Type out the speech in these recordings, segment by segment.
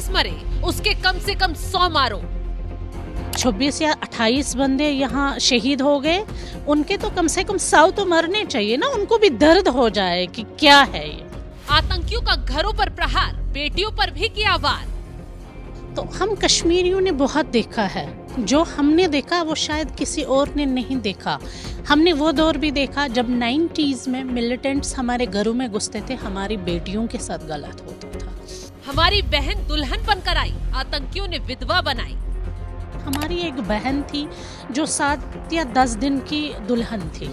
26 मरे, उसके कम से कम 100 मारो। 26 या 28 बंदे यहाँ शहीद हो गए, उनके तो कम से कम 100 तो मरने चाहिए ना, उनको भी दर्द हो जाए कि क्या है ये। आतंकियों का घरों पर प्रहार, बेटियों पर भी किया वार। तो हम कश्मीरियों ने बहुत देखा है, जो हमने देखा वो शायद किसी और ने नहीं देखा। हमने वो दौर भी देखा जब 90s में मिलिटेंट्स हमारे घरों में घुसते थे, हमारी बेटियों के साथ गलत होता था। हमारी बहन दुल्हन बनकर आई, आतंकियों ने विधवा बनाई। हमारी एक बहन थी जो 7 या 10 दिन की दुल्हन थी,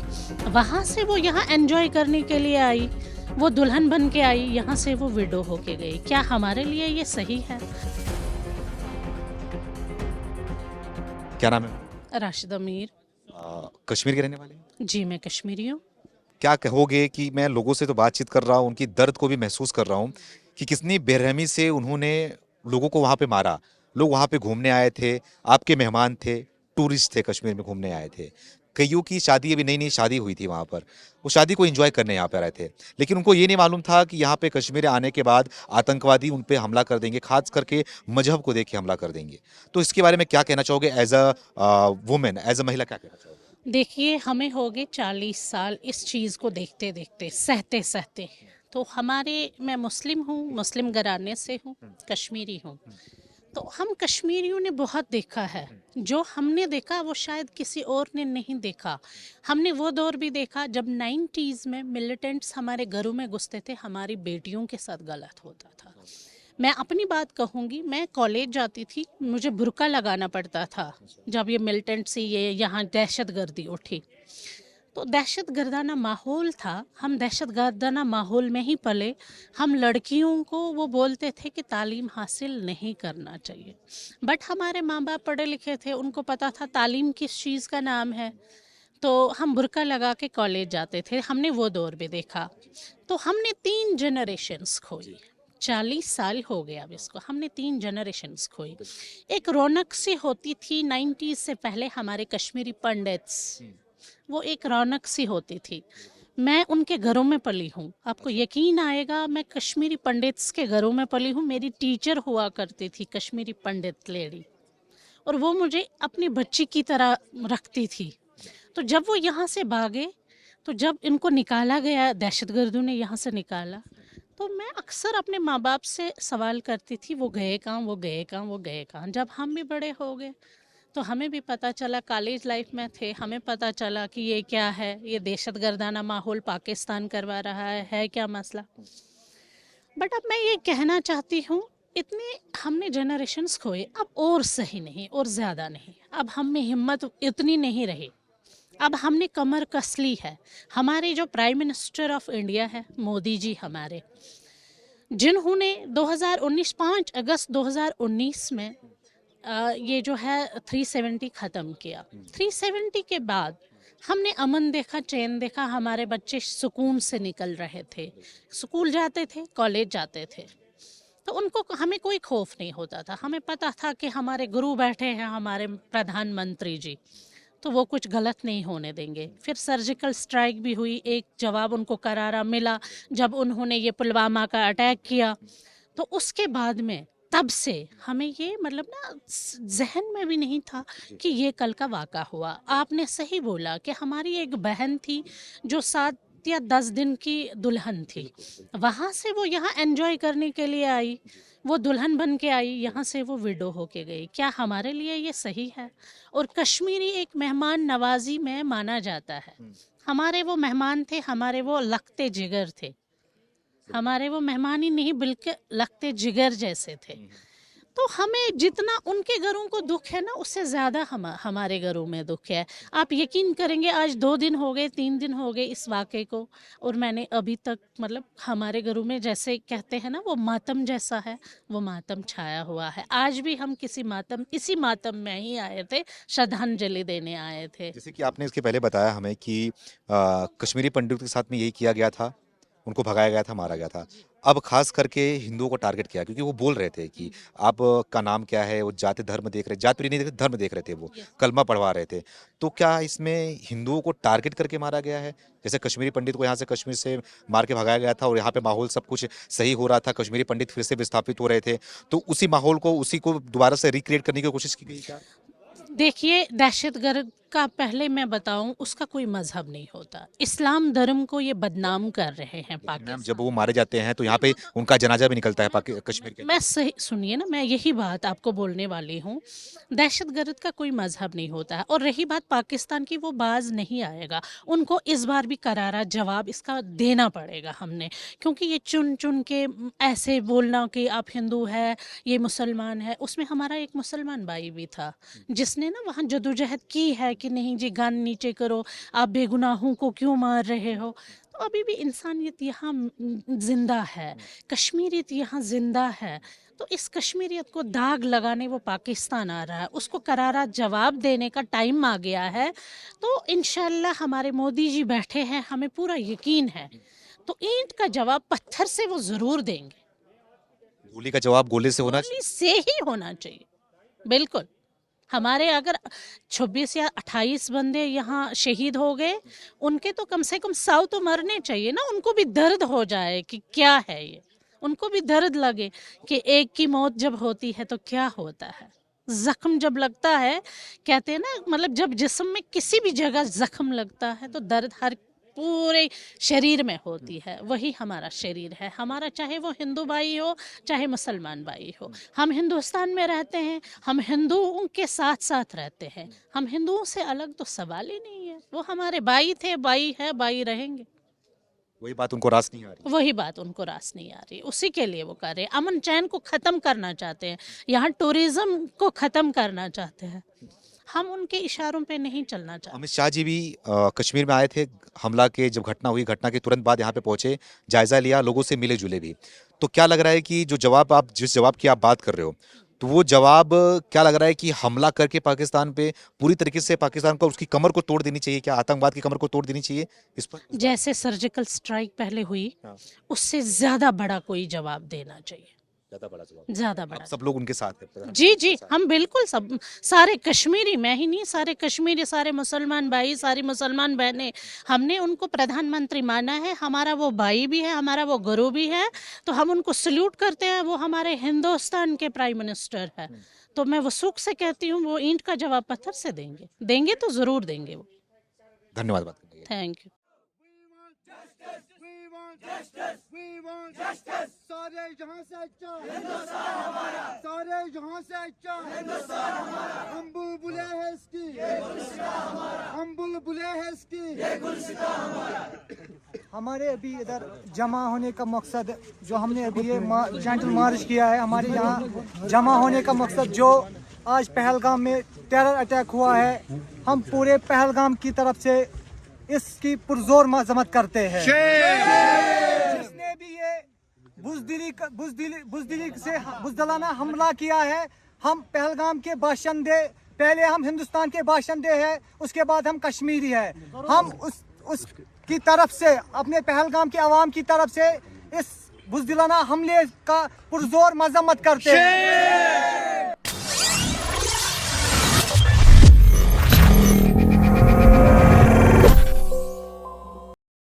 वहाँ से वो यहाँ एंजॉय करने के लिए आई, वो दुल्हन बन के आई, यहाँ से वो विडो होके गई। क्या हमारे लिए ये सही है? क्या नाम है? राशिदा मीर। कश्मीर के रहने वाले हैं? जी, मैं कश्मीरी हूँ। क्या कहोगे कि मैं लोगों से तो बातचीत कर रहा हूँ, उनकी दर्द को भी महसूस कर रहा हूँ कि कितनी बेरहमी से उन्होंने लोगों को वहाँ पे मारा। लोग वहाँ पे घूमने आए थे, आपके मेहमान थे, टूरिस्ट थे, कश्मीर में घूमने आए थे। कईयों की शादी, अभी नई नई शादी हुई थी वहाँ पर, वो शादी को एंजॉय करने यहाँ पे आए थे, लेकिन उनको ये नहीं मालूम था कि यहाँ पे कश्मीर आने के बाद आतंकवादी उन पे हमला कर देंगे, खास करके मजहब को देख के हमला कर देंगे। तो इसके बारे में क्या कहना चाहोगे? As a woman, as a महिला क्या कहना चाहोगे? देखिए, हमें हो गए 40 साल इस चीज़ को देखते देखते, सहते सहते। तो मैं मुस्लिम हूँ, मुस्लिम घराने से हूँ, कश्मीरी हूँ। तो हम कश्मीरियों ने बहुत देखा है, जो हमने देखा वो शायद किसी और ने नहीं देखा। हमने वो दौर भी देखा जब 90s में मिलिटेंट्स हमारे घरों में घुसते थे, हमारी बेटियों के साथ गलत होता था। मैं अपनी बात कहूँगी, मैं कॉलेज जाती थी, मुझे बुर्का लगाना पड़ता था जब ये मिलिटेंट से ये यहाँ दहशतगर्दी उठी। तो दहशत गर्दाना माहौल था, हम दहशत गर्दाना माहौल में ही पले। हम लड़कियों को वो बोलते थे कि तालीम हासिल नहीं करना चाहिए, बट हमारे माँ बाप पढ़े लिखे थे, उनको पता था तालीम किस चीज़ का नाम है। तो हम बुर्का लगा के कॉलेज जाते थे, हमने वो दौर भी देखा। तो हमने 3 जनरेशन्स खोई, 40 साल हो गया अब इसको, हमने 3 जनरेशन्स खोई। एक रौनक सी होती थी 90s से पहले, हमारे कश्मीरी पंडित्स, वो एक रौनक सी होती थी। मैं उनके घरों में पली हूँ, आपको यकीन आएगा, मैं कश्मीरी पंडित्स के घरों में पली हूँ। मेरी टीचर हुआ करती थी कश्मीरी पंडित लेडी, और वो मुझे अपनी बच्ची की तरह रखती थी। तो जब वो यहाँ से भागे, तो जब इनको निकाला गया, दहशतगर्दों ने यहाँ से निकाला, तो मैं अक्सर अपने माँ बाप से सवाल करती थी, वो गए कहाँ, वो गए कहाँ, वो गए कहाँ। जब हम भी बड़े हो गए तो हमें भी पता चला, कॉलेज लाइफ में थे, हमें पता चला कि ये क्या है, ये दहशतगर्दाना माहौल पाकिस्तान करवा रहा है क्या मसला। बट अब मैं ये कहना चाहती हूँ, इतने हमने जनरेशन्स खोए, अब और सही नहीं और ज़्यादा नहीं, अब हम में हिम्मत इतनी नहीं रही, अब हमने कमर कस ली है। हमारे जो प्राइम मिनिस्टर ऑफ इंडिया है मोदी जी हमारे, जिन्होंने 2019 5 अगस्त 2019 में ये जो है 370 ख़त्म किया। 370 के बाद हमने अमन देखा, चैन देखा, हमारे बच्चे सुकून से निकल रहे थे, स्कूल जाते थे, कॉलेज जाते थे, तो उनको, हमें कोई खौफ नहीं होता था। हमें पता था कि हमारे गुरु बैठे हैं, हमारे प्रधानमंत्री जी, तो वो कुछ गलत नहीं होने देंगे। फिर सर्जिकल स्ट्राइक भी हुई, एक जवाब उनको करारा मिला जब उन्होंने ये पुलवामा का अटैक किया। तो उसके बाद में, तब से हमें ये मतलब ना जहन में भी नहीं था कि ये कल का वाक़ा हुआ। आपने सही बोला कि हमारी एक बहन थी जो 7 या 10 दिन की दुल्हन थी, वहाँ से वो यहाँ एंजॉय करने के लिए आई, वो दुल्हन बन के आई, यहाँ से वो विडो होके गई। क्या हमारे लिए ये सही है? और कश्मीरी एक मेहमान नवाजी में माना जाता है। हमारे वो मेहमान थे, हमारे वो लखते जिगर थे, हमारे वो मेहमान ही नहीं बल्कि लगते जिगर जैसे थे। तो हमें जितना उनके घरों को दुख है ना, उससे ज़्यादा हमारे घरों में दुख है। आप यकीन करेंगे, आज 2 दिन हो गए, 3 दिन हो गए इस वाक़े को, और मैंने अभी तक मतलब हमारे घरों में, जैसे कहते हैं ना, वो मातम जैसा है, वो मातम छाया हुआ है। आज भी हम इसी मातम में ही आए थे, श्रद्धांजलि देने आए थे। जैसे कि आपने इसके पहले बताया हमें कि कश्मीरी पंडित के साथ में यही किया गया था, उनको भगाया गया था, मारा गया था। अब खास करके हिंदुओं को टारगेट किया क्योंकि वो बोल रहे थे कि आप का नाम क्या है, वो जाति धर्म देख रहे, जाति नहीं देख रहे, धर्म देख रहे थे, वो कलमा पढ़वा रहे थे। तो क्या इसमें हिंदुओं को टारगेट करके मारा गया है? जैसे कश्मीरी पंडित को यहाँ से कश्मीर से मार के भगाया गया था और यहाँ पे माहौल सब कुछ सही हो रहा था, कश्मीरी पंडित फिर से विस्थापित हो रहे थे, तो उसी माहौल को, उसी को दोबारा से रिक्रिएट करने की कोशिश की गई क्या? देखिए, दहशतगर्द का पहले मैं बताऊं, उसका कोई मजहब नहीं होता। इस्लाम धर्म को ये बदनाम कर रहे हैं मैम पाकिस्तान। जब वो मारे जाते हैं तो यहाँ पे उनका जनाजा भी निकलता है कश्मीर के। मैं सही सुनिए ना, मैं यही बात आपको बोलने वाली हूँ। दहशतगर्द का कोई मजहब नहीं होता है। और रही बात पाकिस्तान की, वो बाज नहीं आएगा। उनको इस बार भी करारा जवाब इसका देना पड़ेगा हमने, क्योंकि ये चुन चुन के ऐसे बोलना कि आप हिंदू है, ये मुसलमान है। उसमें हमारा एक मुसलमान भाई भी था जिसने ना वहाँ जदोजहद की है कि नहीं जी, गन नीचे करो, आप बेगुनाहों को क्यों मार रहे हो। तो अभी भी इंसानियत यहाँ जिंदा है, कश्मीरियत यहाँ जिंदा है। तो इस कश्मीरियत को दाग लगाने वो पाकिस्तान आ रहा है, उसको करारा जवाब देने का टाइम आ गया है। तो इंशाल्लाह हमारे मोदी जी बैठे हैं, हमें पूरा यकीन है। तो ईंट का जवाब पत्थर से वो ज़रूर देंगे, गोली का जवाब गोले से होना गोली से ही होना चाहिए। बिल्कुल। हमारे अगर 26 या 28 बंदे यहाँ शहीद हो गए, उनके तो कम से कम 100 तो मरने चाहिए ना। उनको भी दर्द हो जाए कि क्या है ये, उनको भी दर्द लगे कि एक की मौत जब होती है तो क्या होता है। जख्म जब लगता है, कहते हैं ना, मतलब जब जिस्म में किसी भी जगह जख्म लगता है तो दर्द हर पूरे शरीर में होती है। वही हमारा शरीर है हमारा, चाहे वो हिंदू भाई हो चाहे मुसलमान भाई हो। हम हिंदुस्तान में रहते हैं, हम हिंदुओं के साथ साथ रहते हैं। हम हिंदुओं से अलग तो सवाल ही नहीं है। वो हमारे भाई थे, भाई है, भाई रहेंगे। वही बात उनको रास नहीं आ रही। वही बात उनको रास नहीं आ रही, उसी के लिए वो कर रहे हैं। अमन चैन को ख़त्म करना चाहते हैं, यहाँ टूरिज्म को ख़त्म करना चाहते हैं। हम उनके इशारों पे नहीं चलना चाहते। अमित शाह जी भी कश्मीर में आए थे, हमला के जब घटना हुई, घटना के तुरंत बाद यहाँ पे पहुंचे, जायजा लिया, लोगों से मिले जुले भी। तो क्या लग रहा है कि जो जवाब आप, जिस जवाब की आप बात कर रहे हो, तो वो जवाब क्या लग रहा है कि हमला करके पाकिस्तान पे पूरी तरीके से पाकिस्तान को उसकी कमर को तोड़ देनी चाहिए क्या? आतंकवाद की कमर को तोड़ देनी चाहिए इस पर? जैसे सर्जिकल स्ट्राइक पहले हुई, हाँ। उससे ज्यादा बड़ा कोई जवाब देना चाहिए, ज्यादा बड़ा जवाब। ज्यादा बड़ा। आप सब लोग उनके साथ हैं? जी जी, हम बिल्कुल सब, सारे कश्मीरी, मैं ही नहीं, सारे कश्मीरी, सारे मुसलमान भाई, सारी मुसलमान बहनें, हमने उनको प्रधानमंत्री माना है। हमारा वो भाई भी है, हमारा वो गुरु भी है। तो हम उनको सल्यूट करते हैं। वो हमारे हिंदुस्तान के प्राइम मिनिस्टर है। तो मैं वसूख से कहती हूँ, वो ईंट का जवाब पत्थर से देंगे, देंगे तो ज़रूर देंगे वो। धन्यवाद बात करने के लिए। Thank you. We want justice. सारे जहां से अच्छा हिंदुस्तान हमारा, सारे जहां से अच्छा हिंदुस्तान हमारा। हम बुलबुले हैं इसकी, ये गुलसिता हमारा। हम बुलबुले हैं इसकी, ये गुलसिता हमारा। हमारे अभी इधर जमा होने का मकसद, जो हमने अभी ये जेंटल मार्च किया है, हमारे यहाँ जमा होने का मकसद, जो आज पहलगाम में टेरर अटैक हुआ है, हम पूरे पहलगाम की तरफ से इसकी पुरजोर मजम्मत करते हैं। जिसने भी ये बुज़दिलाना हमला किया है, हम पहलगाम के बाशिंदे, पहले हम हिंदुस्तान के बाशिंदे हैं, उसके बाद हम कश्मीरी है। हम उसकी तरफ से, अपने पहलगाम के अवाम की तरफ से इस बुज़दिलाना हमले का पुरजोर मजम्मत करते हैं।